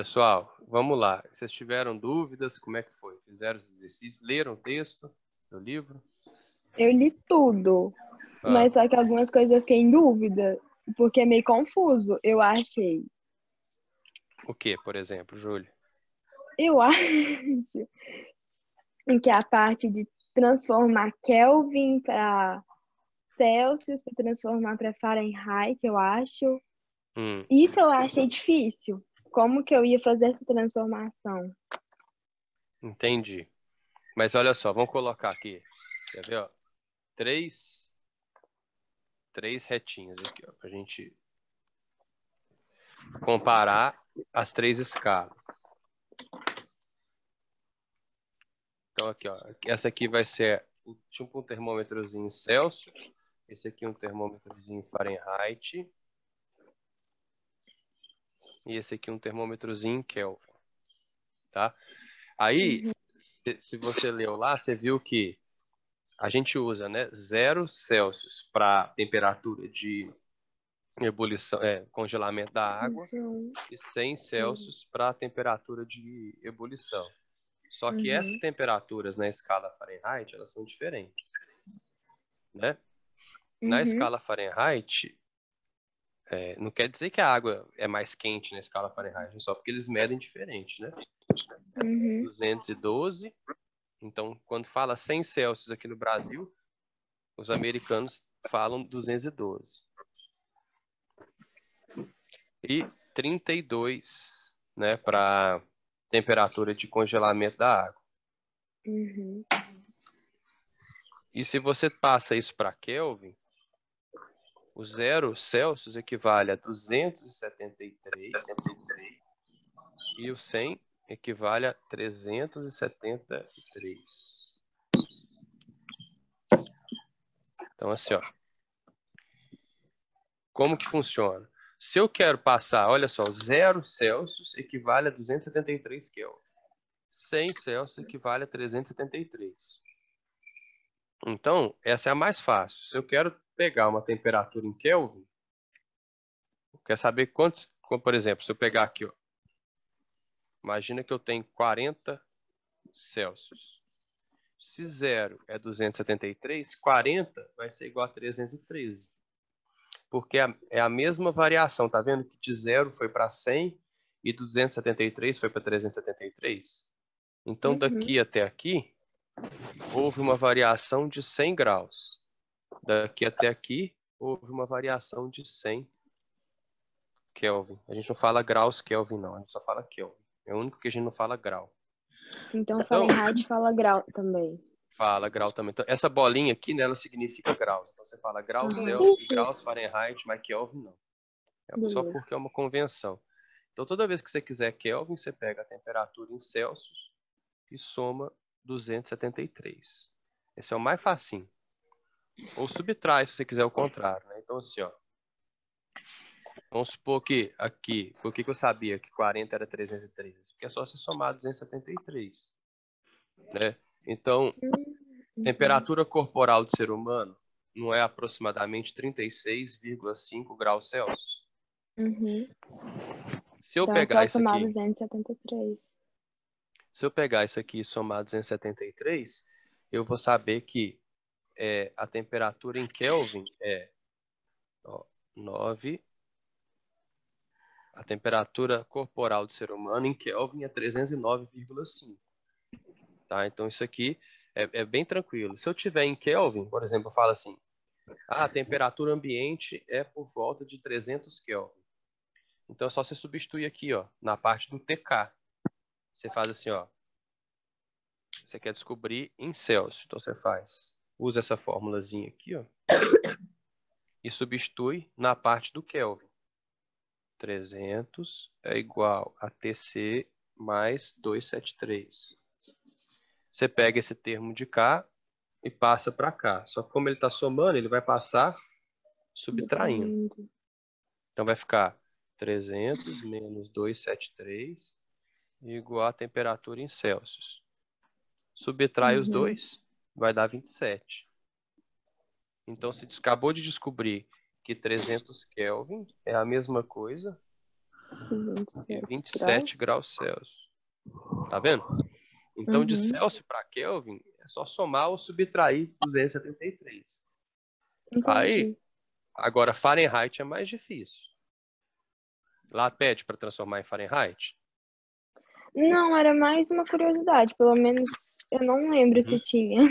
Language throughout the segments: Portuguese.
Pessoal, vamos lá. Vocês tiveram dúvidas? Como é que foi? Fizeram os exercícios? Leram o texto do livro? Eu li tudo, Ah, mas só que algumas coisas eu fiquei em dúvida, porque é meio confuso, eu achei. o que, por exemplo, Júlio? Eu acho que a parte de transformar Kelvin para Celsius, para transformar para Fahrenheit, eu acho. Hum, Isso eu achei difícil. Como que eu ia fazer essa transformação? entendi. Mas olha só, vamos colocar aqui. Quer ver, ó? Três retinhas aqui, ó, pra gente comparar as três escalas. Então aqui, ó, essa aqui vai ser tipo um termômetrozinho Celsius, esse aqui um termômetrozinho Fahrenheit e esse aqui um termômetrozinho Kelvin, tá? Aí, se você leu lá, você viu que a gente usa, né, 0 Celsius para temperatura de ebulição, congelamento da água e 100 Celsius para temperatura de ebulição. Só que essas Uhum, temperaturas na escala Fahrenheit, elas são diferentes, né? Na uhum, escala Fahrenheit, não quer dizer que a água é mais quente na escala Fahrenheit, só porque eles medem diferente, né? uhum. 212. Então, quando fala 100 Celsius aqui no Brasil, os americanos falam 212. E 32, né, para temperatura de congelamento da água. Uhum. E se você passa isso para Kelvin, o 0 Celsius equivale a 273 e o 100 equivale a 373. Então, assim, ó, como que funciona? Se eu quero passar, olha só, 0 Celsius equivale a 273 Kelvin. 100 Celsius equivale a 373. Então, essa é a mais fácil. Se eu quero pegar uma temperatura em Kelvin, eu quero saber quantos, por exemplo, se eu pegar aqui, ó, imagina que eu tenho 40 Celsius. Se 0 é 273, 40 vai ser igual a 313. Porque é a mesma variação, tá vendo que de 0 foi para 100 e 273 foi para 373? Então, Uhum. daqui até aqui, houve uma variação de 100 graus. Daqui até aqui, houve uma variação de 100 Kelvin. A gente não fala graus Kelvin, não. A gente só fala Kelvin. É o único que a gente não fala grau. Então, Então, Fahrenheit fala grau também. fala grau também. Então, essa bolinha aqui, né, ela significa graus. Então, você fala graus Aham. Celsius, graus Fahrenheit, mas Kelvin não. É só Beleza. porque é uma convenção. Então, toda vez que você quiser Kelvin, você pega a temperatura em Celsius e soma 273. Esse é o mais facinho. Ou subtrai, se você quiser o contrário, né? Então, assim, ó. Vamos supor que aqui, por que eu sabia que 40 era 313? Porque é só você somar 273, né? Então, Uhum. temperatura corporal do ser humano não é aproximadamente 36,5 graus Celsius? Uhum. Se eu Então, é pegar só isso somar aqui, 273. se eu pegar isso aqui e somar 273, eu vou saber que a temperatura em Kelvin é, ó, 9. A temperatura corporal do ser humano em Kelvin é 309,5. Tá? Então isso aqui é bem tranquilo. Se eu tiver em Kelvin, por exemplo, eu falo assim, a temperatura ambiente é por volta de 300 Kelvin. Então é só você substituir aqui, ó, na parte do TK. Você faz assim, ó, você quer descobrir em Celsius, então você usa essa formulazinha aqui, ó, e substitui na parte do Kelvin. 300 é igual a TC mais 273. Você pega esse termo de cá e passa para cá. Só que como ele está somando, ele vai passar subtraindo. Subtraindo. Então vai ficar 300 menos 273 igual a temperatura em Celsius. Subtrai os Uhum. dois, vai dar 27. Então você acabou de descobrir que 300 Kelvin é a mesma coisa e 27 27 graus Celsius. Tá vendo? Então, de Celsius para Kelvin, é só somar ou subtrair 273. Aí, Entendi. agora Fahrenheit é mais difícil. Lá pede para transformar em Fahrenheit? Não, era mais uma curiosidade. Pelo menos eu não lembro se tinha.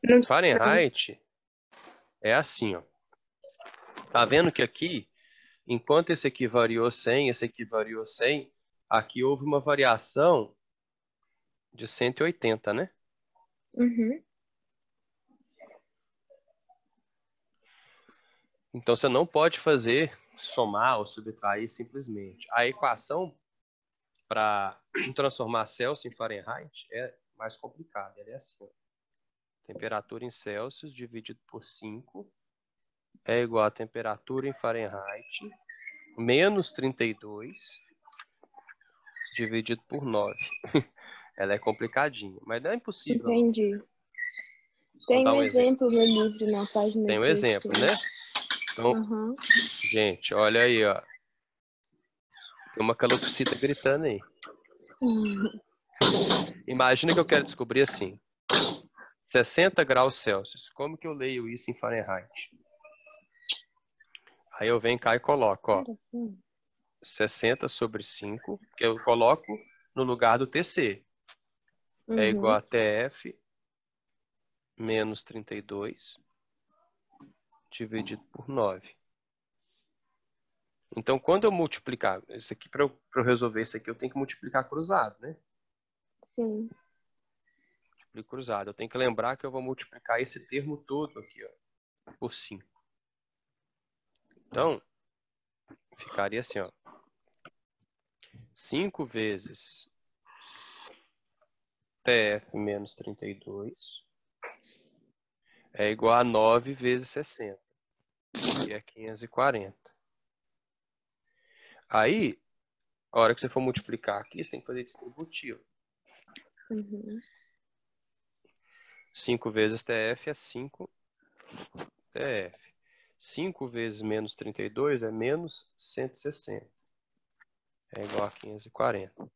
Não- Fahrenheit é assim, ó. Tá vendo que aqui, enquanto esse aqui variou 100, esse aqui variou 100, aqui houve uma variação de 180, né? Uhum. Então você não pode fazer somar ou subtrair simplesmente. A equação para transformar Celsius em Fahrenheit é mais complicada. Ela é assim, ó. Temperatura em Celsius dividido por 5 é igual a temperatura em Fahrenheit menos 32 dividido por 9. Ela é complicadinha, mas não é impossível, não. Entendi. Tem Vou dar um um exemplo. exemplo no livro, na página Tem um exemplo, né? Então, Uhum. gente, olha aí, ó. Tem uma calopsita gritando aí. Imagina que eu quero descobrir assim, 60 graus Celsius. Como que eu leio isso em Fahrenheit? Aí eu venho cá e coloco, ó, 60 sobre 5, que eu coloco no lugar do TC. É igual a TF menos 32 dividido por 9. Então, quando eu multiplicar, isso aqui, para eu resolver isso aqui, eu tenho que multiplicar cruzado, né? Sim. Multiplico cruzado. Eu tenho que lembrar que eu vou multiplicar esse termo todo aqui, ó, por 5. Então, ficaria assim, ó. 5 vezes TF menos 32 é igual a 9 vezes 60, que é 540. Aí, a hora que você for multiplicar aqui, você tem que fazer distributivo. 5 vezes TF é 5 TF. 5 vezes menos 32 é menos 160. É igual a 540.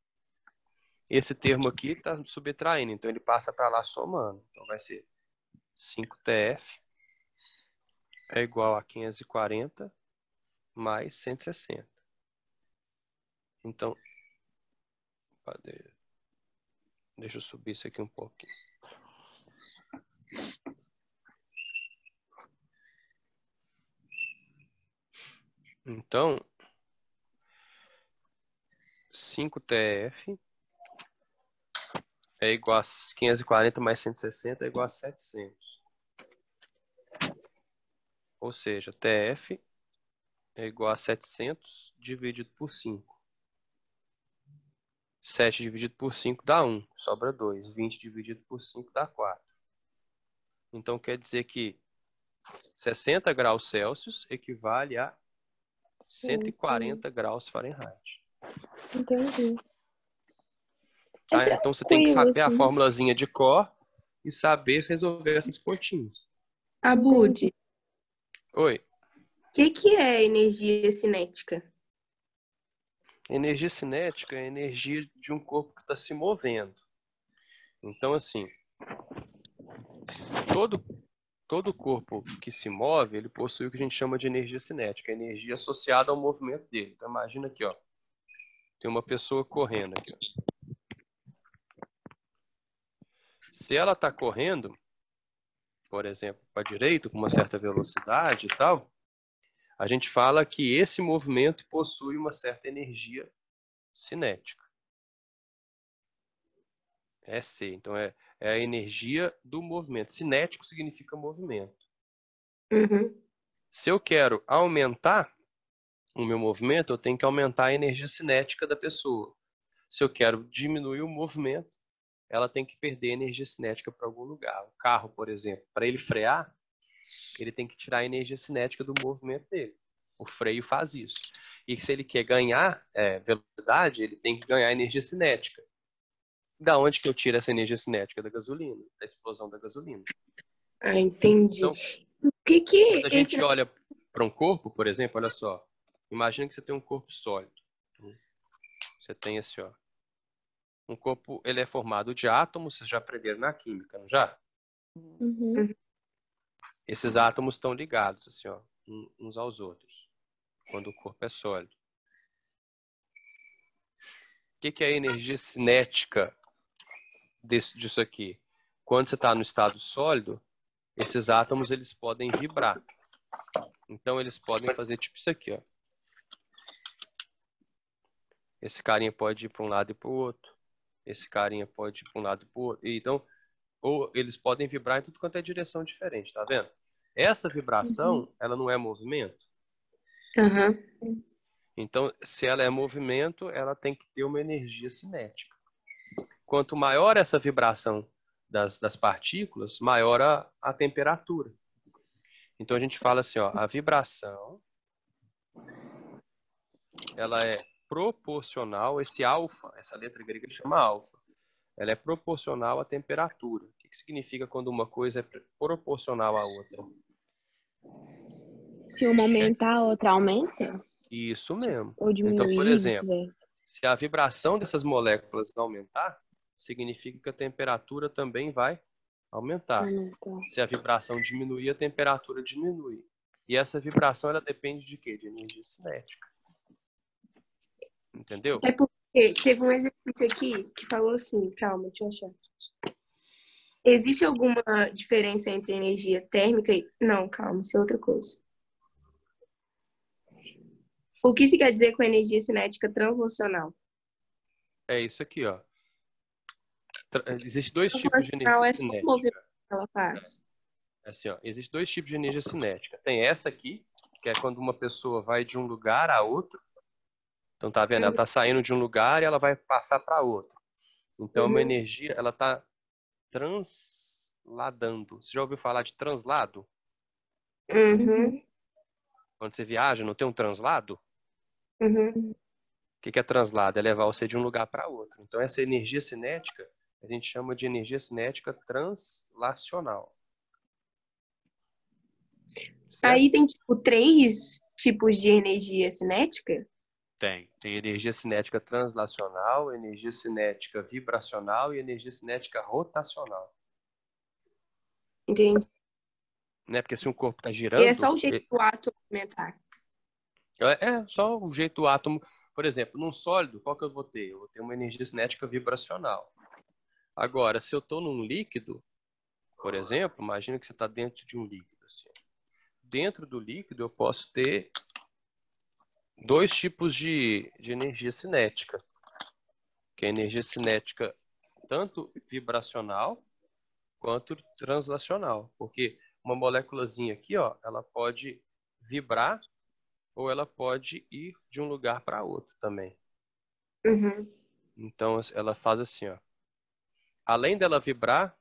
Esse termo aqui está subtraindo, então ele passa para lá somando. Então vai ser 5TF é igual a 540 mais 160. Então, deixa eu subir isso aqui um pouquinho. Então, 5TF é igual a 540 mais 160 é igual a 700. Ou seja, TF é igual a 700 dividido por 5. 7 dividido por 5 dá 1, sobra 2. 20 dividido por 5 dá 4. Então quer dizer que 60 graus Celsius equivale a 140 graus Fahrenheit. Entendi. Tá? É Então você tem que tranquilo, saber a assim. formulazinha de cor e saber resolver essas continhas. Abud, Oi. o que é energia cinética? Energia cinética é a energia de um corpo que está se movendo. Então, assim, todo corpo que se move, ele possui o que a gente chama de energia cinética, a energia associada ao movimento dele. Então, imagina aqui, ó, tem uma pessoa correndo aqui, ó. Se ela está correndo, por exemplo, para a direita, com uma certa velocidade e tal, a gente fala que esse movimento possui uma certa energia cinética. É C, então é a energia do movimento. Cinético significa movimento. Uhum. Se eu quero aumentar o meu movimento, eu tenho que aumentar a energia cinética da pessoa. Se eu quero diminuir o movimento, ela tem que perder energia cinética para algum lugar. O carro, por exemplo, para ele frear, ele tem que tirar a energia cinética do movimento dele. O freio faz isso. E se ele quer ganhar velocidade, ele tem que ganhar energia cinética. Da onde que eu tiro essa energia cinética? Da gasolina, da explosão da gasolina. Entendi. Então, O que quando a esse... gente olha para um corpo, por exemplo, olha só. Imagina que você tem um corpo sólido. Você tem assim, ó. Um corpo, ele é formado de átomos, vocês já aprenderam na química, não já? Uhum. Esses átomos estão ligados, assim, ó, uns aos outros, quando o corpo é sólido. O que é a energia cinética disso aqui? Quando você está no estado sólido, esses átomos eles podem vibrar. Então eles podem fazer tipo isso aqui, ó. Esse carinha pode ir para um lado e para o outro. Esse carinha pode ir para um lado e para o outro. Então, ou eles podem vibrar em tudo quanto é direção diferente, tá vendo? Essa vibração, ela não é movimento. Uhum. Então, se ela é movimento, ela tem que ter uma energia cinética. Quanto maior essa vibração das partículas, maior a temperatura. Então, a gente fala assim, ó, a vibração, ela é proporcional, esse alfa, essa letra grega chama alfa, ela é proporcional à temperatura. O que significa quando uma coisa é proporcional à outra? Se uma aumentar, a outra aumenta? Isso mesmo. Ou Então, por diminuir, exemplo, vice-versa? se a vibração dessas moléculas aumentar, significa que a temperatura também vai aumentar. Se a vibração diminuir, a temperatura diminui. E essa vibração, ela depende de quê? De energia cinética. Entendeu? É porque teve um exercício aqui que falou assim, calma, deixa eu achar. Existe alguma diferença entre energia térmica e... Não, calma, isso é outra coisa. O que se quer dizer com energia cinética translacional? É isso aqui, ó. Existem dois tipos de Translacional energia é só o movimento cinética. que ela faz. Assim, ó, existem dois tipos de energia cinética. Tem essa aqui, que é quando uma pessoa vai de um lugar a outro. Então, tá vendo? Ela está saindo de um lugar e ela vai passar para outro. Então, uma energia, ela está transladando. Você já ouviu falar de translado? Uhum. Quando você viaja, não tem um translado? Uhum. O que é translado? É levar você de um lugar para outro. Então, essa energia cinética, a gente chama de energia cinética translacional. Certo? Aí tem, tipo, 3 tipos de energia cinética? Tem energia cinética translacional, energia cinética vibracional e energia cinética rotacional. Entendi. Né? Porque se um corpo está E girando, é só o jeito do átomo movimentar. é só o jeito do átomo. Por exemplo, num sólido, qual que eu vou ter? Eu vou ter uma energia cinética vibracional. Agora, se eu estou num líquido, por exemplo, imagina que você está dentro de um líquido. Assim. Dentro do líquido, eu posso ter dois tipos de energia cinética. Que é a energia cinética tanto vibracional quanto translacional. Porque uma moléculazinha aqui, ó, ela pode vibrar ou ela pode ir de um lugar para outro também. Uhum. Então, ela faz assim, ó. Além dela vibrar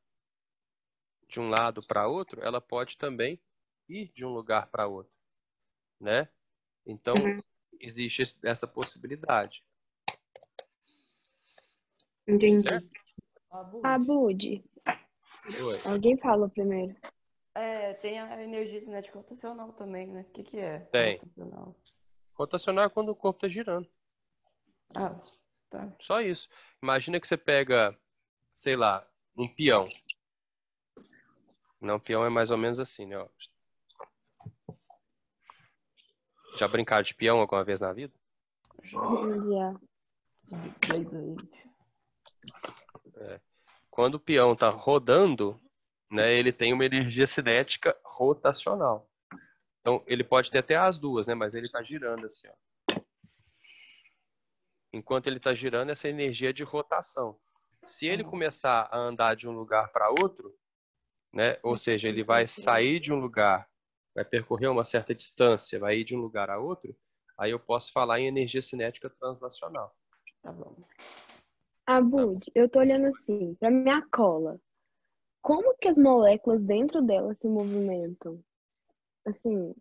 de um lado para outro, ela pode também ir de um lugar para outro, né? Então, existe essa possibilidade. Entendi. Certo? Abud, Oi. alguém falou primeiro. Tem a energia cinética rotacional também, né? O que é Tem. rotacional? Rotacional é quando o corpo está girando. Ah, tá. Só isso. Imagina que você pega, sei lá, um peão. Não, peão é mais ou menos assim, né? Ó. Já brincaram de peão alguma vez na vida? Já. Beyblade. Quando o peão está rodando, né, ele tem uma energia cinética rotacional. Então, ele pode ter até as duas, né? Mas ele está girando assim, ó. Enquanto ele está girando, essa energia é de rotação. Se ele começar a andar de um lugar para outro, né? Ou seja, ele vai sair de um lugar, vai percorrer uma certa distância, vai ir de um lugar a outro, aí eu posso falar em energia cinética translacional. Tá bom. Abud, eu tô olhando assim, pra minha cola. Como que as moléculas dentro dela se movimentam? Assim,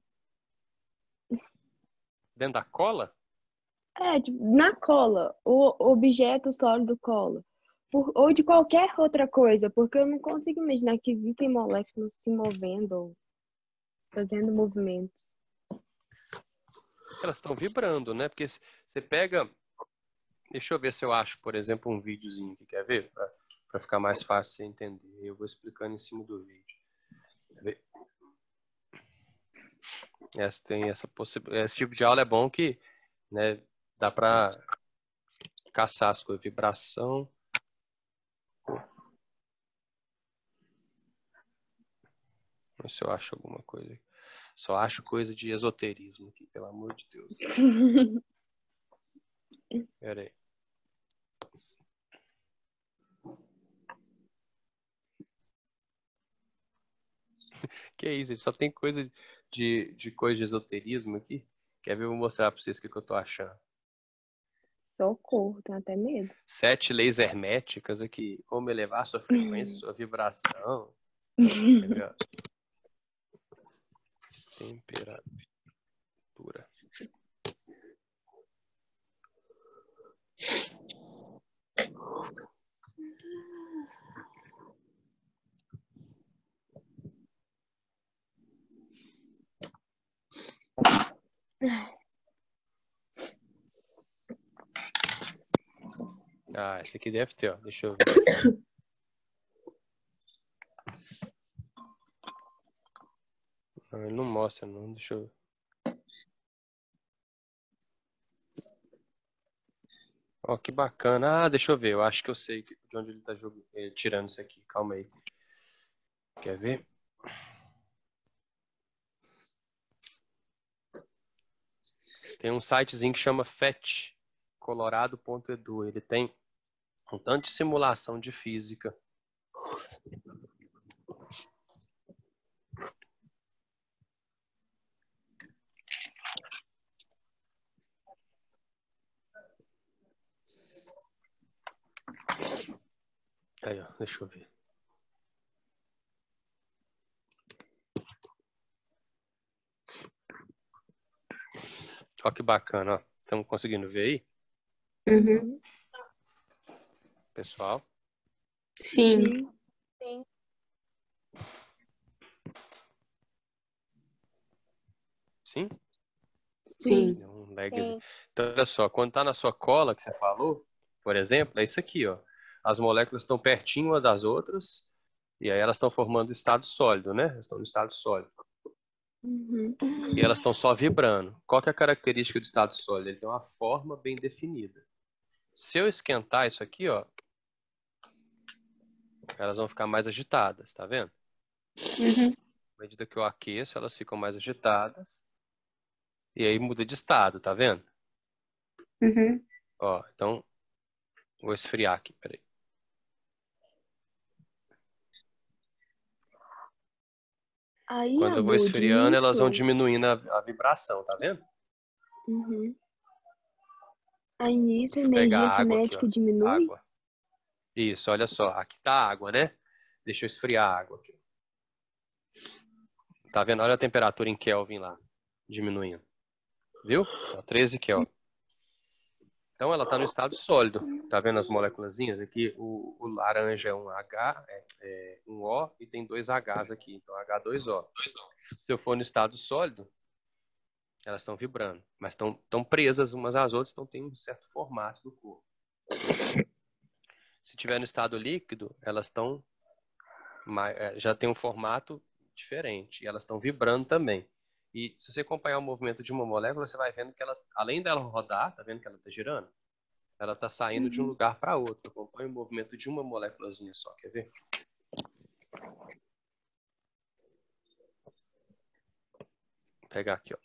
Dentro da cola? tipo, na cola, o objeto sólido cola. Ou de qualquer outra coisa, porque eu não consigo imaginar que existem moléculas se movendo ou fazendo movimentos. Elas estão vibrando, né? Porque você pega... Deixa eu ver se eu acho, por exemplo, um videozinho que quer ver? Para ficar mais fácil você entender. Eu vou explicando em cima do vídeo. Quer ver? Tem essa possibilidade. Esse tipo de aula é bom que, né, dá para caçar as coisas. Vibração. Não sei se eu acho alguma coisa. Só acho coisa de esoterismo aqui, pelo amor de Deus. Pera aí. Que isso? Só tem coisa coisa de esoterismo aqui. Quer ver? Eu vou mostrar pra vocês o que eu tô achando. Socorro, tenho até medo. 7 leis herméticas aqui. Como elevar sua frequência, sua vibração. Quer ver, ó? Temperatura. Ah, esse aqui deve ter, ó. Deixa eu ver. Não, ele não mostra, não. Deixa eu ver. Ó, que bacana. Ah, deixa eu ver. Eu acho que eu sei de onde ele tá tirando isso aqui. Calma aí. Quer ver? Tem um sitezinho que chama fetcolorado.edu. Ele tem um tanto de simulação de física. Aí, ó, deixa eu ver. Ó que bacana, ó. Estamos conseguindo ver aí, Uhum. pessoal? Sim. Sim. Sim? Sim. Deu um lag ali. Então, olha só, quando tá na sua cola que você falou, por exemplo, é isso aqui, ó. As moléculas estão pertinho umas das outras e aí elas estão formando estado sólido, né? Elas estão no estado sólido. Uhum. E elas estão só vibrando. Qual que é a característica do estado sólido? Ele tem uma forma bem definida. Se eu esquentar isso aqui, ó, elas vão ficar mais agitadas, tá vendo? Uhum. À medida que eu aqueço, elas ficam mais agitadas. E aí muda de estado, tá vendo? Uhum. Ó, então, vou esfriar aqui, peraí. Aí, Quando eu vou Abud, esfriando, elas vão nisso. diminuindo a vibração, tá vendo? Uhum. Aí nisso a Deixa eu pegar energia a água aqui, ó. cinética diminui? Água. Isso, olha só. Aqui tá a água, né? Deixa eu esfriar a água aqui. Tá vendo? Olha a temperatura em Kelvin lá, diminuindo. Viu? Ó, 13 Kelvin. Então ela tá no estado sólido. Tá vendo as moléculazinhas aqui? O laranja é um H, um O e tem 2 Hs aqui. Então H2O. Se eu for no estado sólido, elas estão vibrando, mas estão presas umas às outras, então tem um certo formato do corpo. Se tiver no estado líquido, elas estão já tem um formato diferente e elas estão vibrando também. E se você acompanhar o movimento de uma molécula, você vai vendo que ela, além dela rodar, tá vendo que ela está girando? Ela está saindo de um lugar para outro. Acompanha o movimento de uma moléculazinha só, quer ver? Vou pegar aqui, ó.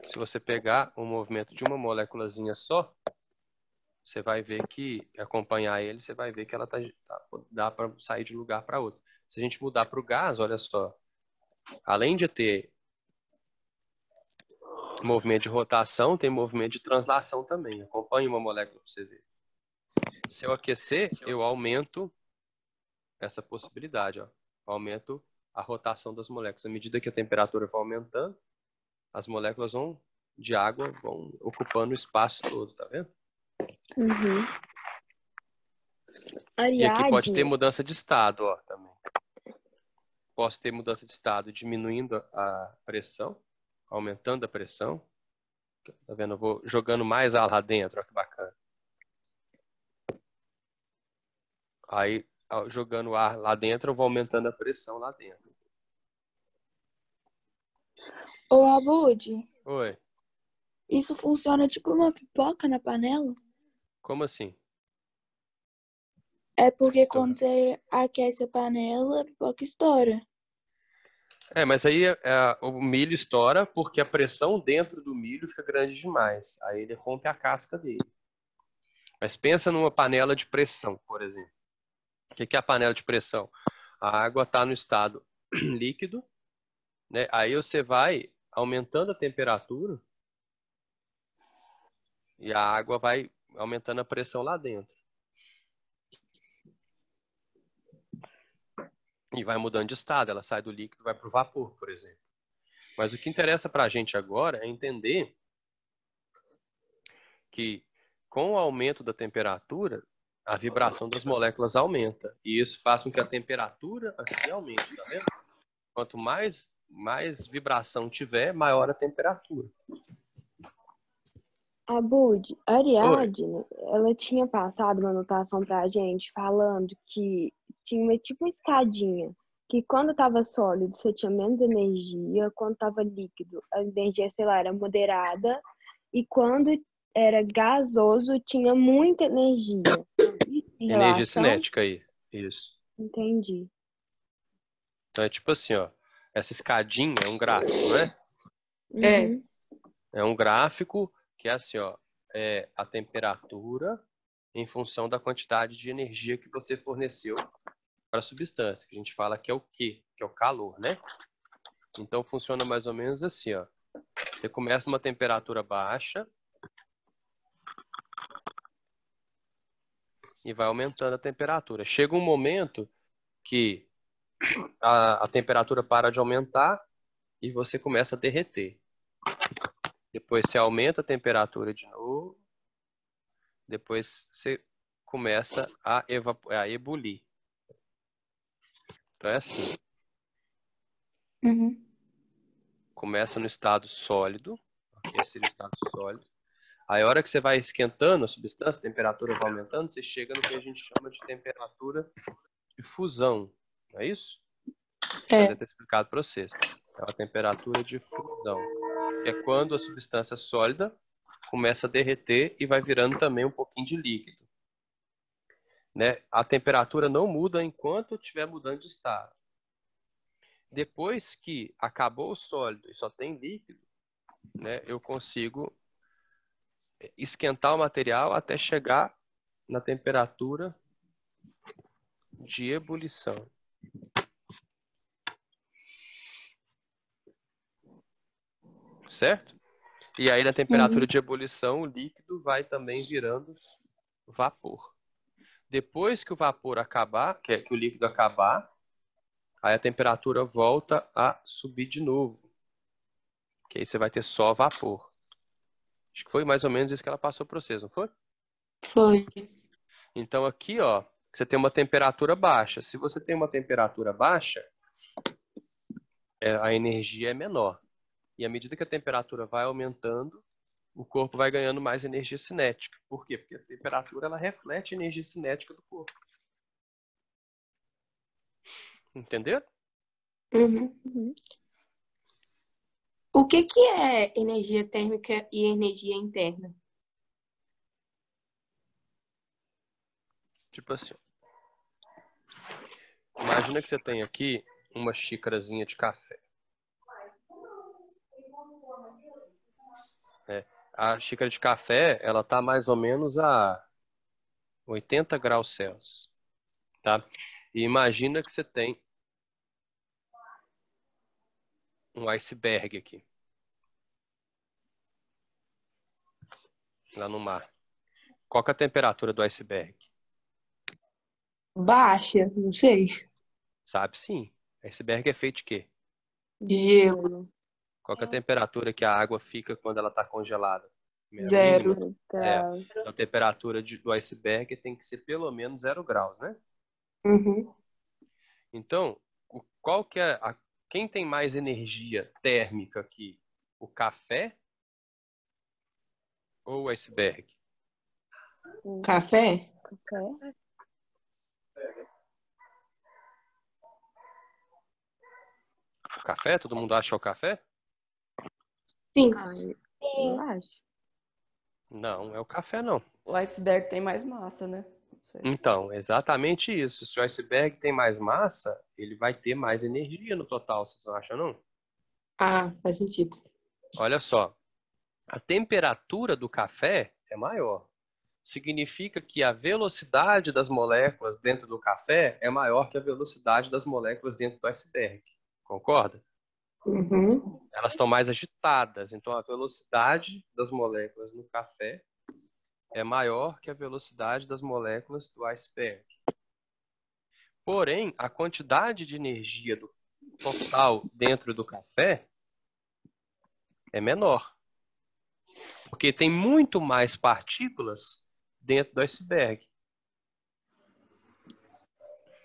Se você pegar o movimento de uma moléculazinha só, você vai ver que, acompanhar ele, você vai ver que ela dá para sair de um lugar para outro. Se a gente mudar para o gás, olha só, além de ter movimento de rotação, tem movimento de translação também. Acompanhe uma molécula para você ver. Se eu aquecer, eu aumento essa possibilidade, ó. Aumento a rotação das moléculas. À medida que a temperatura vai aumentando, as moléculas de água vão ocupando o espaço todo, tá vendo? Uhum. E aqui pode ter Ariadne, mudança de estado, ó, também. Posso ter mudança de estado diminuindo a pressão aumentando a pressão. Tá vendo? Eu vou jogando mais ar lá dentro, olha que bacana. Aí, jogando ar lá dentro, eu vou aumentando a pressão lá dentro. Ô, Abud, Oi, isso funciona tipo uma pipoca na panela? como assim? É porque Estoura. quando você aquece a panela, a pipoca estoura. Mas aí o milho estoura porque a pressão dentro do milho fica grande demais. Aí ele rompe a casca dele. Mas pensa numa panela de pressão, por exemplo. O que é a panela de pressão? A água está no estado líquido, né? Aí você vai aumentando a temperatura e a água vai aumentando a pressão lá dentro. E vai mudando de estado. Ela sai do líquido e vai para o vapor, por exemplo. Mas o que interessa para a gente agora é entender que com o aumento da temperatura, a vibração das moléculas aumenta. E isso faz com que a temperatura aqui aumente, tá vendo? Quanto mais vibração tiver, maior a temperatura. Abud, a Oi. Ariadne, ela tinha passado uma anotação pra gente falando que tinha tipo uma escadinha, que quando estava sólido você tinha menos energia, quando estava líquido a energia, sei lá, era moderada, e quando era gasoso tinha muita energia. Isso em Energia relação? cinética aí. Isso. Entendi. Então é tipo assim, ó. Essa escadinha é um gráfico, não é? É. Uhum. É um gráfico que é assim, ó. É a temperatura em função da quantidade de energia que você forneceu para a substância, que a gente fala que é o Q, que é o calor, né? Então funciona mais ou menos assim, ó. Você começa numa temperatura baixa e vai aumentando a temperatura. Chega um momento que a temperatura para de aumentar e você começa a derreter. Depois você aumenta a temperatura de novo. Depois você começa a ebulir. Então é assim. Uhum. Começa no estado sólido. Esse seria o estado sólido. Aí a hora que você vai esquentando a substância, a temperatura vai aumentando, você chega no que a gente chama de temperatura de fusão. Não é isso? Já deve ter explicado para vocês. É uma temperatura de fusão. Que é quando a substância sólida começa a derreter e vai virando também um pouquinho de líquido. Né? A temperatura não muda enquanto estiver mudando de estado. Depois que acabou o sólido e só tem líquido, né, eu consigo esquentar o material até chegar na temperatura de ebulição. Certo? E aí na temperatura de ebulição o líquido vai também virando vapor. Depois que o vapor acabar, que o líquido acabar, aí a temperatura volta a subir de novo. Que aí você vai ter só vapor. Acho que foi mais ou menos isso que ela passou para vocês, não foi? Foi. Então aqui, ó, você tem uma temperatura baixa. Se você tem uma temperatura baixa, a energia é menor. E à medida que a temperatura vai aumentando, o corpo vai ganhando mais energia cinética. Por quê? Porque a temperatura ela reflete a energia cinética do corpo. Entendeu? Uhum. Uhum. O que é energia térmica e energia interna? Tipo assim, imagina que você tem aqui uma xícarazinha de café. A xícara de café, ela tá mais ou menos a 80 graus Celsius, tá? E imagina que você tem um iceberg aqui, lá no mar. Qual que é a temperatura do iceberg? Baixa, não sei. Sabe sim. Iceberg é feito de quê? De gelo. Gelo. Qual que é a temperatura que a água fica quando ela está congelada? A Zero. mínima. É. Graus. Então, a temperatura do iceberg tem que ser pelo menos 0 graus, né? Uhum. Então, qual que é quem tem mais energia térmica aqui? O café ou o iceberg? Café? Café. O café? Todo mundo acha o café? Sim. Eu acho. Não, é o café não. O iceberg tem mais massa, né? Não sei. Então, exatamente isso. Se o iceberg tem mais massa, ele vai ter mais energia no total, vocês não acham, não? Ah, faz sentido. Olha só, a temperatura do café é maior. Significa que a velocidade das moléculas dentro do café é maior que a velocidade das moléculas dentro do iceberg. Concorda? Uhum. Elas estão mais agitadas, então a velocidade das moléculas no café é maior que a velocidade das moléculas do iceberg. Porém, a quantidade de energia do total dentro do café é menor, porque tem muito mais partículas dentro do iceberg.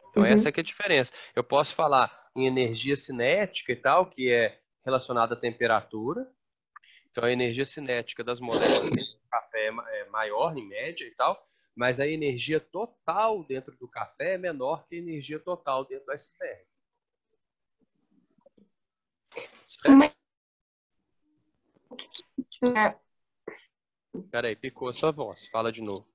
Então essa é que é a diferença. Eu posso falar em energia cinética e tal, que é relacionada à temperatura. Então a energia cinética das moléculas dentro do café é maior em média e tal, mas a energia total dentro do café é menor que a energia total dentro do iceberg. Certo? Mas, Peraí, picou a sua voz. Fala de novo.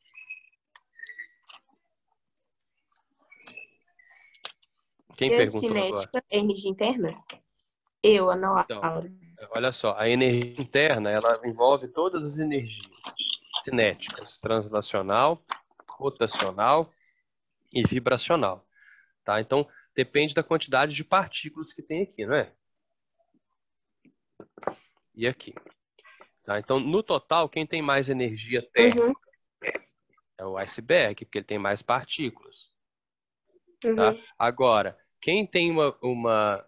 Quem perguntou agora? cinética é energia interna? Eu, Ana Então, Laura. olha só, a energia interna, ela envolve todas as energias cinéticas, translacional, rotacional e vibracional, tá? Então, depende da quantidade de partículas que tem aqui, não é? E aqui. Tá? Então, no total, quem tem mais energia térmica é o iceberg, porque ele tem mais partículas, tá? Agora, quem tem uma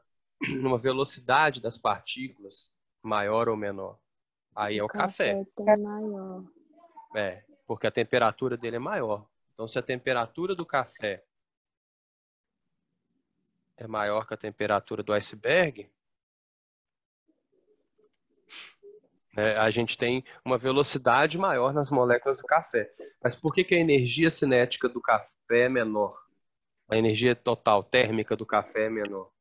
velocidade das partículas maior ou menor? Aí é o café. Tem maior. É, porque a temperatura dele é maior. Então, se a temperatura do café é maior que a temperatura do iceberg, a gente tem uma velocidade maior nas moléculas do café. Mas por que que a energia cinética do café é menor? A energia total térmica do café é menor?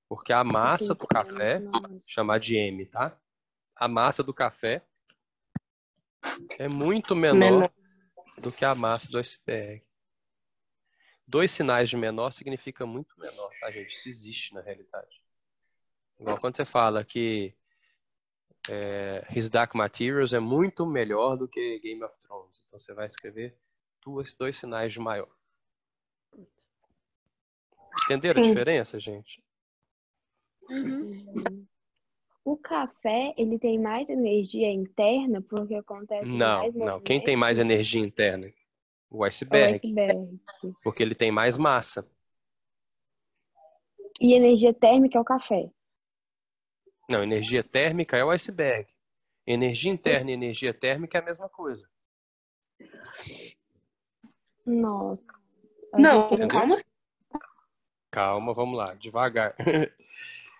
Porque a massa do café, chamar de M, tá? A massa do café é muito menor do que a massa do iceberg. 2 sinais de menor significa muito menor, tá, gente? Isso existe na realidade. Igual quando você fala que His Dark Materials é muito melhor do que Game of Thrones. Então você vai escrever 2 sinais de maior. Entenderam a diferença, gente? O café, ele tem mais energia interna porque acontece mais Não. Quem tem mais energia interna? O o iceberg. iceberg. Porque ele tem mais massa. E energia térmica é o café. Não, energia térmica é o iceberg. Energia interna e energia térmica é a mesma coisa. Nossa. Não, Entendeu? calma. Calma, vamos lá, devagar.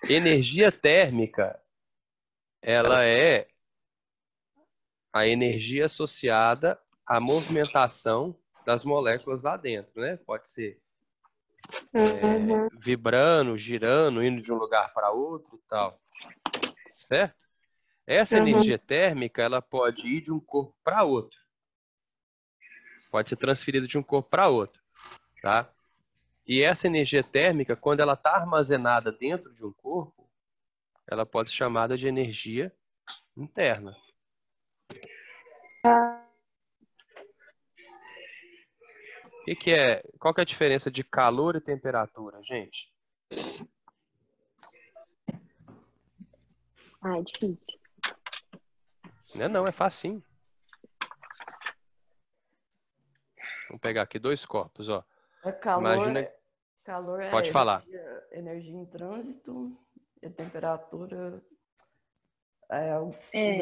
Energia térmica, ela é a energia associada à movimentação das moléculas lá dentro, né? Pode ser vibrando, girando, indo de um lugar para outro e tal. Certo? Essa energia térmica, ela pode ir de um corpo para outro. Pode ser transferida de um corpo para outro, tá? E essa energia térmica, quando ela está armazenada dentro de um corpo, ela pode ser chamada de energia interna. Qual que é a diferença de calor e temperatura, gente? Ah, é difícil. Não, é facinho. Vamos pegar aqui 2 corpos, ó. Imagina... Calor é Pode falar. energia em trânsito e a temperatura é o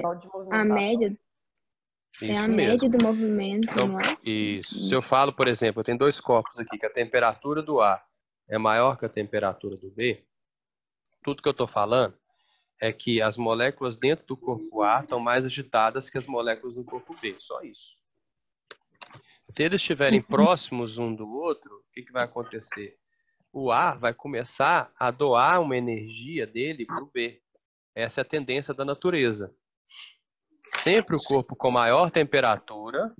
grau de movimentação. A média é a média do movimento, então, não é? Isso. Se eu falo, por exemplo, eu tenho 2 corpos aqui, que a temperatura do A é maior que a temperatura do B, tudo que eu estou falando é que as moléculas dentro do corpo A estão mais agitadas que as moléculas do corpo B. Só isso. Se eles estiverem próximos um do outro, o que vai acontecer? O A vai começar a doar uma energia dele para o B. Essa é a tendência da natureza. Sempre o corpo com maior temperatura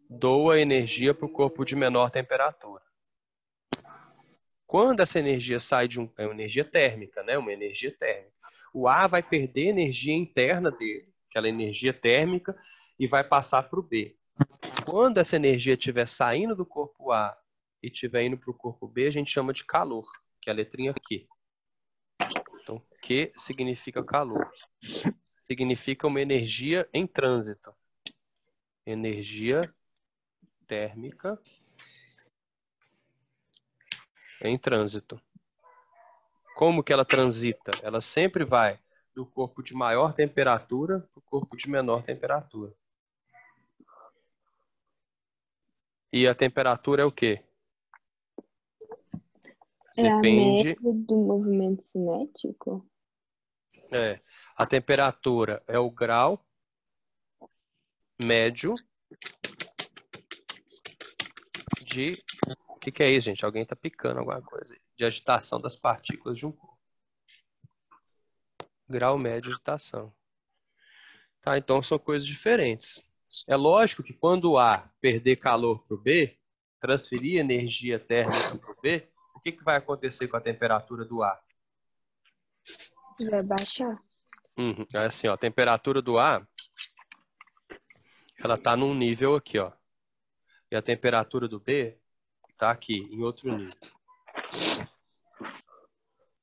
doa energia para o corpo de menor temperatura. Quando essa energia sai de é uma energia térmica, né? Uma energia térmica. O A vai perder energia interna dele, aquela energia térmica, e vai passar para o B. Quando essa energia estiver saindo do corpo A e estiver indo para o corpo B, a gente chama de calor, que é a letrinha Q. Então, Q significa calor. Significa uma energia em trânsito. Energia térmica em trânsito. Como que ela transita? Ela sempre vai do corpo de maior temperatura para o corpo de menor temperatura. E a temperatura é o quê? É a Depende. média do movimento cinético? A temperatura é o grau médio de... O que é isso, gente? Alguém está picando alguma coisa aí. De agitação das partículas de um corpo. Grau médio de agitação. Tá, então são coisas diferentes. É lógico que quando o A perder calor para o B, transferir energia térmica para o B, o que vai acontecer com a temperatura do A? Vai baixar? É assim, ó, a temperatura do A, ela está num nível aqui, ó. E a temperatura do B está aqui, em outro nível.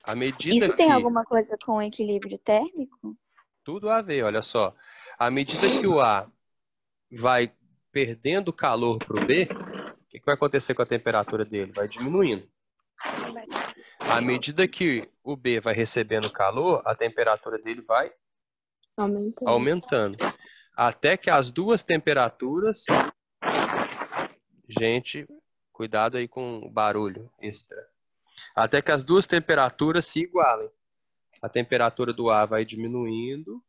À medida Isso tem que... alguma coisa com equilíbrio térmico? Tudo a ver, olha só. À medida que o A vai perdendo calor para o B, o que vai acontecer com a temperatura dele? Vai diminuindo. À medida que o B vai recebendo calor, a temperatura dele vai aumentando. Até que as duas temperaturas... Gente, cuidado aí com o barulho extra. Até que as duas temperaturas se igualem. A temperatura do A vai diminuindo,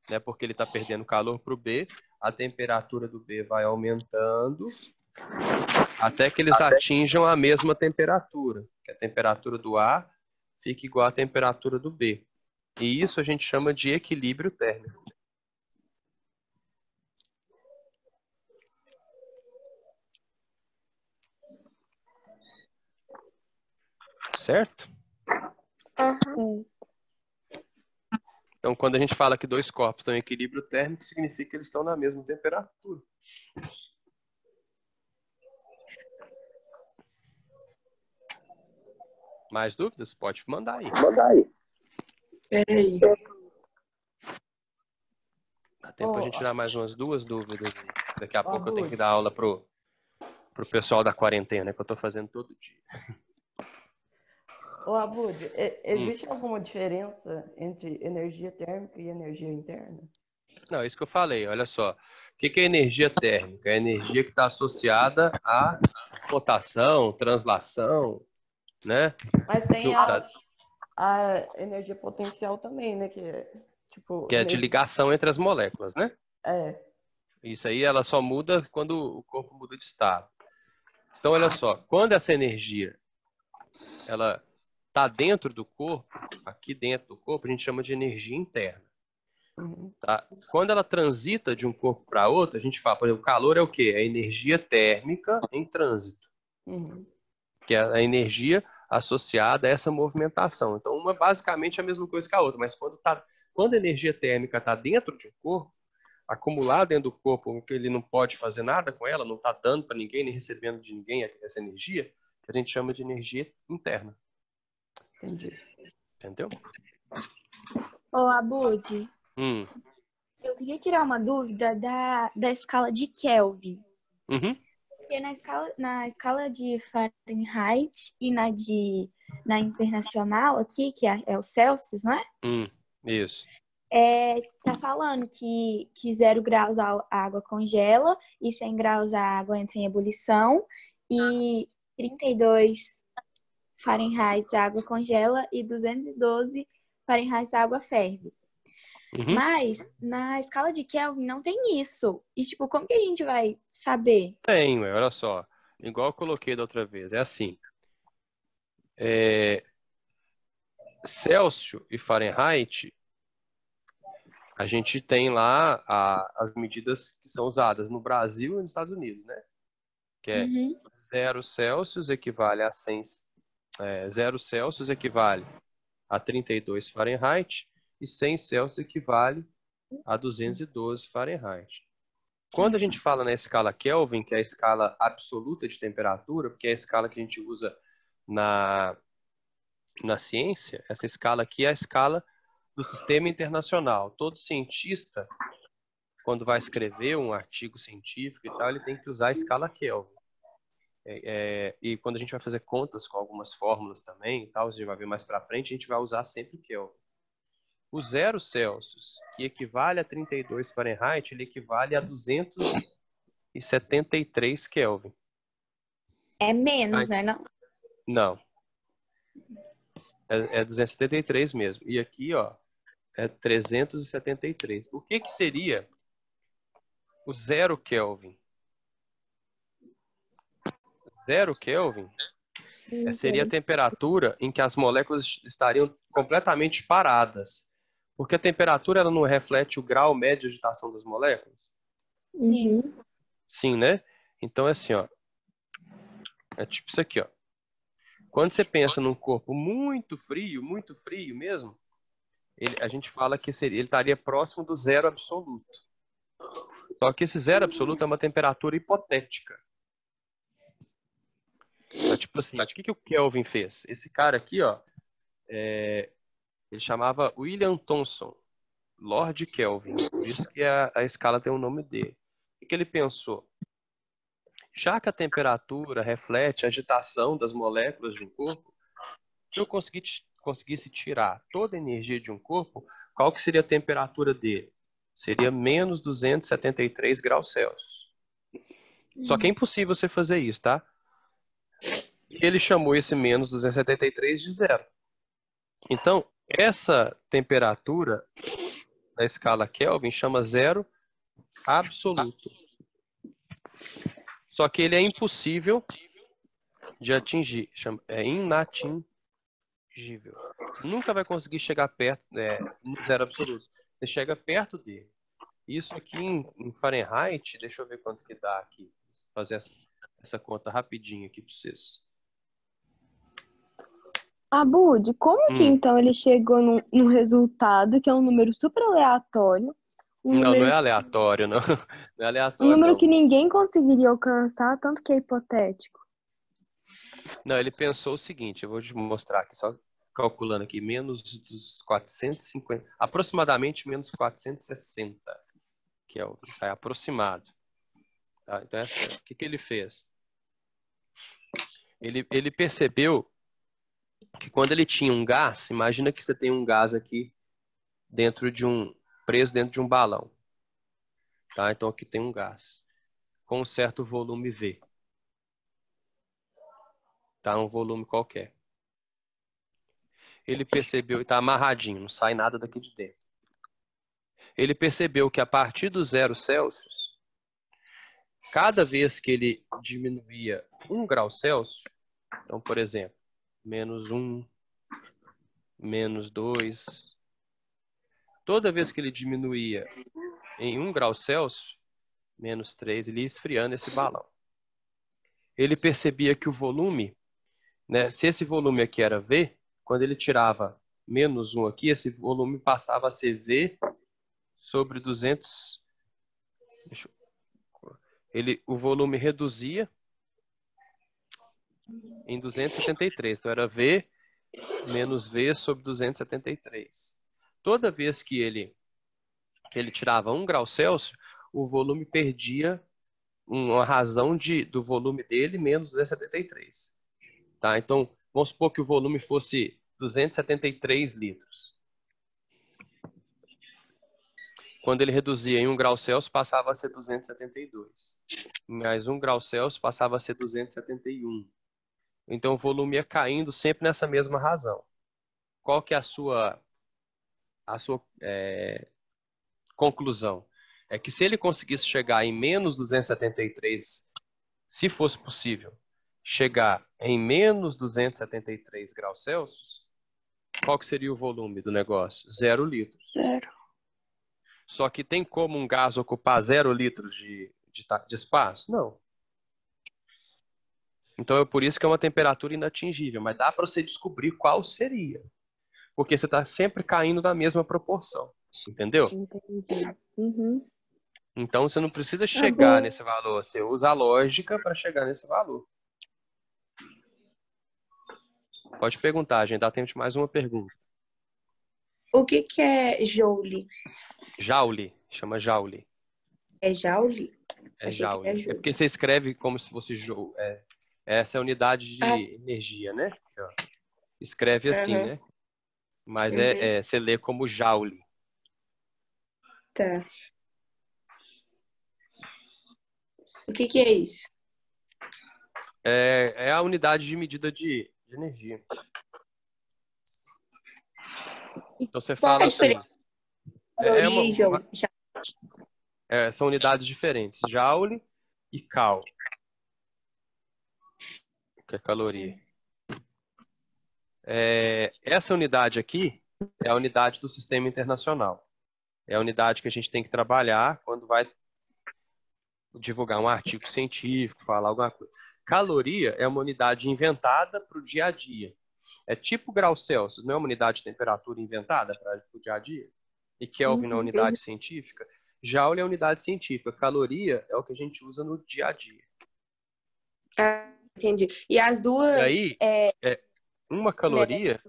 né, porque ele está perdendo calor para o B. A temperatura do B vai aumentando até que eles atinjam a mesma temperatura. Que a temperatura do A fica igual à temperatura do B. E isso a gente chama de equilíbrio térmico. Certo? Então, quando a gente fala que dois corpos estão em equilíbrio térmico, significa que eles estão na mesma temperatura. Mais dúvidas? Pode mandar aí. Peraí. Dá tempo pra gente tirar mais umas duas dúvidas aí. Daqui a pouco eu tenho que Abud. dar aula pro pessoal da quarentena, que eu tô fazendo todo dia. Ô, Abud, existe alguma diferença entre energia térmica e energia interna? Não, é isso que eu falei, olha só. O que é energia térmica? É a energia que está associada à rotação, translação, né? Mas tem a energia potencial também, né? Que é, tipo, Que é de ligação entre as moléculas, né? É. Isso aí ela só muda quando o corpo muda de estado. Então, olha só, quando essa energia ela está dentro do corpo, aqui dentro do corpo, a gente chama de energia interna. Tá? Quando ela transita de um corpo para outro, a gente fala, por exemplo, o calor é o quê? É energia térmica em trânsito. Que é a energia associada a essa movimentação. Então, uma basicamente é a mesma coisa que a outra, mas quando a energia térmica está dentro de um corpo, acumulada dentro do corpo, que ele não pode fazer nada com ela, não está dando para ninguém, nem recebendo de ninguém essa energia, a gente chama de energia interna. Entendi. Entendeu? Ô, Abud, Hum. eu queria tirar uma dúvida da escala de Kelvin. Uhum. Porque na escala de Fahrenheit e na internacional aqui, que é o Celsius, não é? Isso. Tá falando que 0 graus a água congela e 100 graus a água entra em ebulição e 32 Fahrenheit a água congela e 212 Fahrenheit a água ferve. Uhum. Mas na escala de Kelvin não tem isso. E, tipo, como que a gente vai saber? Tem, ué, olha só. Igual eu coloquei da outra vez. É assim. Celsius e Fahrenheit, a gente tem lá as medidas que são usadas no Brasil e nos Estados Unidos, né? Que é Uhum. 0 Celsius equivale a 100, 0 Celsius equivale a 32 Fahrenheit e 100 Celsius equivale a 212 Fahrenheit. Quando a gente fala na escala Kelvin, que é a escala absoluta de temperatura, porque é a escala que a gente usa na ciência, essa escala aqui é a escala do sistema internacional. Todo cientista, quando vai escrever um artigo científico e tal, ele tem que usar a escala Kelvin. E quando a gente vai fazer contas com algumas fórmulas também, e tal, a gente vai ver mais para frente, a gente vai usar sempre Kelvin. O 0 Celsius, que equivale a 32 Fahrenheit, ele equivale a 273 Kelvin. É menos, né? Não? Não. É 273 mesmo. E aqui, ó, é 373. O que seria o 0 Kelvin? 0 Kelvin seria a temperatura em que as moléculas estariam completamente paradas. Porque a temperatura ela não reflete o grau médio de agitação das moléculas? Uhum. Sim, né? Então é assim, ó. É tipo isso aqui, ó. Quando você pensa num corpo muito frio mesmo, a gente fala que ele estaria próximo do zero absoluto. Só que esse zero absoluto é uma temperatura hipotética. Então, tipo assim, o que o Kelvin fez? Esse cara aqui, ó, ele chamava William Thomson, Lord Kelvin. Por isso que a escala tem o nome dele. O que ele pensou? Já que a temperatura reflete a agitação das moléculas de um corpo, se eu conseguisse tirar toda a energia de um corpo, qual que seria a temperatura dele? Seria menos 273 graus Celsius. Só que é impossível você fazer isso, tá? E ele chamou esse menos 273 de zero. Então, essa temperatura da escala Kelvin chama zero absoluto. Só que ele é impossível de atingir. É inatingível. Você nunca vai conseguir chegar perto no zero absoluto. Você chega perto dele. Isso aqui em Fahrenheit, deixa eu ver quanto que dá aqui. Vou fazer essa conta rapidinho aqui para vocês. Abud, como que então ele chegou num resultado que é um número super aleatório? Não é aleatório, não. Não é Um aleatório, número não. que ninguém conseguiria alcançar, tanto que é hipotético. Não, ele pensou o seguinte, eu vou te mostrar aqui, só calculando aqui, menos dos 450, aproximadamente menos 460, que é aproximado. Tá? Então, o que ele fez? Ele percebeu que quando ele tinha um gás, imagina que você tem um gás aqui preso dentro de um balão. Tá? Então aqui tem um gás com um certo volume V. Tá? Um volume qualquer. Ele percebeu, está amarradinho, não sai nada daqui de dentro. Ele percebeu que a partir do 0 Celsius, cada vez que ele diminuía 1 grau Celsius, então, por exemplo, menos 1, menos 2, toda vez que ele diminuía em 1 grau Celsius, menos 3, ele ia esfriando esse balão. Ele percebia que o volume, né, se esse volume aqui era V, quando ele tirava menos 1 aqui, esse volume passava a ser V sobre 200. O volume reduzia em 273. Então era V menos V sobre 273. Toda vez que ele tirava 1 grau Celsius, o volume perdia uma razão do volume dele menos 273. Tá? Então, vamos supor que o volume fosse 273 litros. Quando ele reduzia em 1 grau Celsius, passava a ser 272. Mais 1 grau Celsius, passava a ser 271. Então, o volume ia caindo sempre nessa mesma razão. Qual que é a sua a sua conclusão é que se ele conseguisse chegar em menos 273, se fosse possível, chegar em menos 273 graus Celsius, qual que seria o volume do negócio? 0 litros. 0. Só que tem como um gás ocupar 0 litros de espaço? Não. Então é por isso que é uma temperatura inatingível, mas dá para você descobrir qual seria. Porque você está sempre caindo na mesma proporção. Entendeu? Entendi. Uhum. Então você não precisa chegar nesse valor. Você usa a lógica para chegar nesse valor. Pode perguntar, gente. Dá tempo de mais uma pergunta. O que é joule? Joule. Chama joule. É joule? É Achei que era joule. É joule. porque você escreve como se fosse joule. Essa é a unidade de energia, né? Aqui, ó. Escreve assim, Aham. né? Mas Uhum. você lê como joule. Tá. O que é isso? É a unidade de medida de energia. Então você Qual é fala a assim. diferença entre É caloria e joule? são unidades diferentes. Joule e cal. Que é caloria. Essa unidade aqui é a unidade do sistema internacional. É a unidade que a gente tem que trabalhar quando vai divulgar um artigo científico, falar alguma coisa. Caloria é uma unidade inventada para o dia a dia. É tipo grau Celsius, não é uma unidade de temperatura inventada para o dia a dia? E Kelvin na unidade científica. Joule é a unidade científica. Caloria é o que a gente usa no dia a dia. Ah, entendi. E as duas... E aí, uma caloria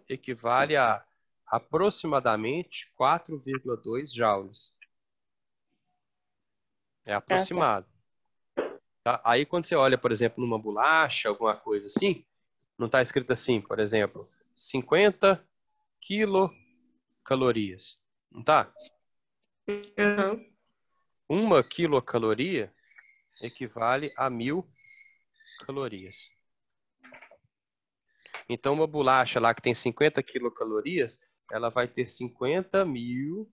equivale a aproximadamente 4,2 joules. É aproximado. Tá? Aí quando você olha, por exemplo, numa bolacha, alguma coisa assim, não está escrito assim, por exemplo, 50 quilocalorias. Não tá? Uhum. Uma quilocaloria equivale a 1000 calorias. Então uma bolacha lá que tem 50 quilocalorias, ela vai ter 50.000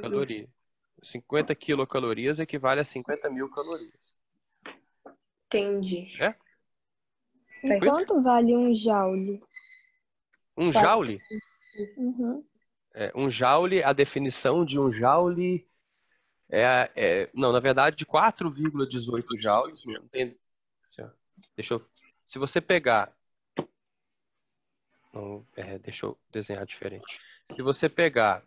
calorias. 50 quilocalorias equivale a 50.000 calorias. Entendi. É? E quanto vale um joule? Um joule? Uhum. Um joule, a definição de um joule não, na verdade, de 4,18 joules mesmo. Assim, ó, se você pegar... Não, deixa eu desenhar diferente. Se você pegar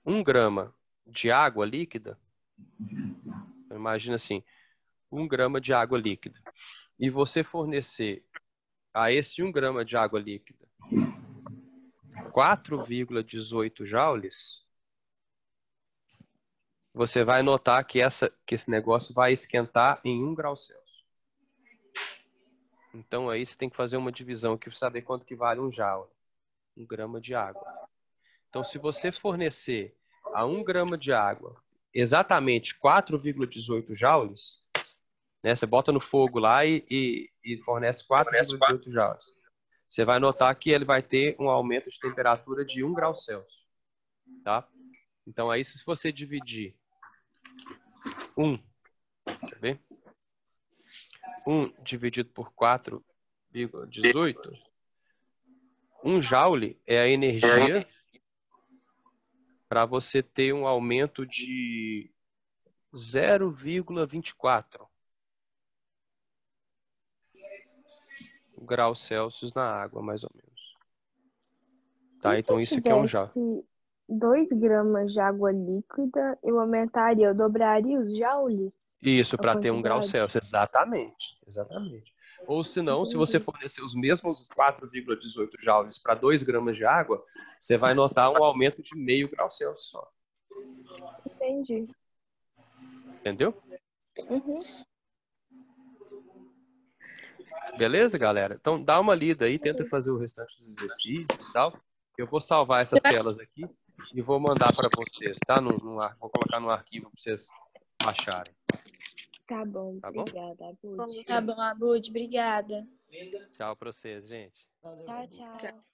1 grama de água líquida, imagina assim, 1 grama de água líquida, e você fornecer a esse 1 grama de água líquida 4,18 joules, você vai notar que esse negócio vai esquentar em 1 grau Celsius. Então aí você tem que fazer uma divisão aqui para saber quanto que vale um joule. 1 grama de água. Então se você fornecer a 1 grama de água exatamente 4,18 joules, né, você bota no fogo lá e fornece 4,18 joules. Você vai notar que ele vai ter um aumento de temperatura de 1 grau Celsius. Tá? Então aí se você dividir 1, quer ver? 1 dividido por 4,18, 1 joule é a energia para você ter um aumento de 0,24 graus Celsius na água, mais ou menos. Tá? Então isso aqui é um joule. Se 2 gramas de água líquida, eu dobraria os joules? Isso, para ter 1 grau Celsius. Exatamente. Ou se não, se você fornecer os mesmos 4,18 joules para 2 gramas de água, você vai notar um aumento de meio grau Celsius só. Entendi. Entendeu? Uhum. Beleza, galera? Então dá uma lida aí, tenta fazer o restante dos exercícios e tal. Eu vou salvar essas telas aqui e vou mandar para vocês, tá? Vou colocar no arquivo para vocês baixarem. Tá bom, Tá bom? obrigada, Abud. Tá bom, Abud, obrigada. Tchau pra vocês, gente. Valeu, Tchau, Edu. tchau. Tchau.